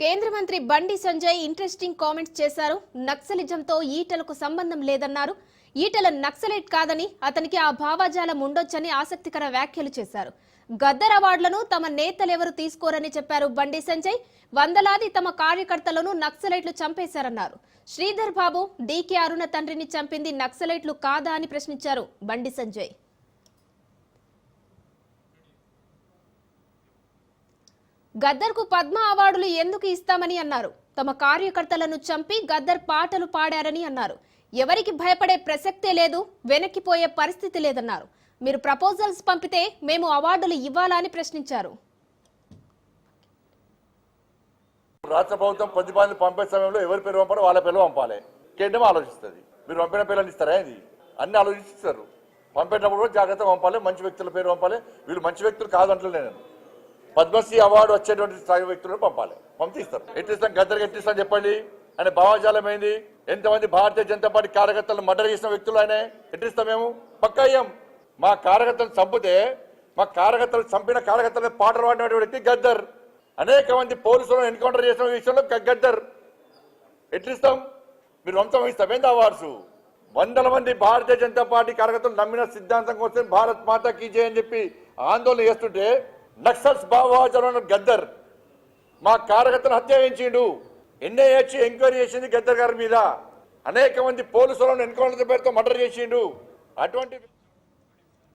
కేంద్ర మంత్రి Bandi Sanjay interesting comments చేశారు. నక్సలిజంతో ఈటలకు సంబంధం లేదన్నారు. ఈటల నక్సలైట్ కాదని, అతనికి ఆ భావజాలం ఉండొచ్చని ఆసక్తికర వ్యాఖ్యలు చేశారు. గద్దర్ అవార్డులను తమ నేతలెవరు తీసుకోరని చెప్పారు బండి సంజయ్. వందలాది తమ కార్యకర్తలను నక్సలైట్లు చంపేశారన్నారు. శ్రీధర్ బాబు, డీకే అరుణ తండ్రిని చంపింది నక్సలైట్లు కాదా అని ప్రశ్నించారు బండి సంజయ్. గద్దర్కు పద్మ అవార్డులు ఎందుకు ఇస్తామని అన్నారు. తమ కార్యకర్తలను చంపి గద్దర్ పాటలు పాడారని అన్నారు. ఎవరికి భయపడే ప్రసక్తే లేదు, వెనక్కిపోయే పరిస్థితి లేదన్నారు. మీరు ప్రపోజల్స్ పంపితే మేము అవార్డులు ఇవ్వాలా అని ప్రశ్నించారు. రాష్ట్ర ప్రభుత్వం ప్రతిపాదనలు పంపే సమయంలో ఎవరి పేరు పంపాలో వాళ్ళ పేరు పంపాలి. కేంద్రం ఆలోచిస్తుంది. మీరు పంపిన పేర్లను ఇస్తారా? ఇది అన్ని ఆలోచిస్తారు. పంపేటప్పుడు కూడా జాగ్రత్తగా పంపాలి. మంచి వ్యక్తుల పేరు పంపాలి. వీళ్ళు మంచి వ్యక్తులు కాదంటలే. నేను పద్మశ్రీ అవార్డు వచ్చేటువంటి స్థాయి వ్యక్తులను పంపాలి. పంపిస్తారు. ఎట్టిస్తాం? గద్దరికి ఎట్టిస్తాం చెప్పండి. ఆయన భావజాలం ఏంది? ఎంతమంది భారతీయ జనతా పార్టీ కార్యకర్తలను మర్డర్ చేసిన వ్యక్తులు ఆయన ఎట్టిస్తాం? మేము పక్కా అయ్యాం. మా కార్యకర్తలను చంపితే మా కార్యకర్తలు చంపిన కార్యకర్తలను పాటలు పాడిన వ్యక్తి గద్దర్. అనేక మంది పోలీసులను ఎన్కౌంటర్ చేసిన విషయంలో గద్దర్. ఎట్లిస్తాం? మీరు వంశం ఇస్తాం ఏంది అవార్డ్స్? వందల మంది భారతీయ జనతా పార్టీ కార్యకర్తలు నమ్మిన సిద్ధాంతం కోసం భారత్ మాతా కీ జై అని చెప్పి ఆందోళన చేస్తుంటే నక్సల్స్ భావజాలం గద్దర్ మా కార్యకర్తను హత్య చేయించిండు. ఎన్ఐఏ ఎంక్వైరీ చేసింది గద్దర్ గారి మీద. అనేక మంది పోలీసులను ఎన్కౌంటర్ పేరుతో మర్డర్ చేసిండు. అటువంటి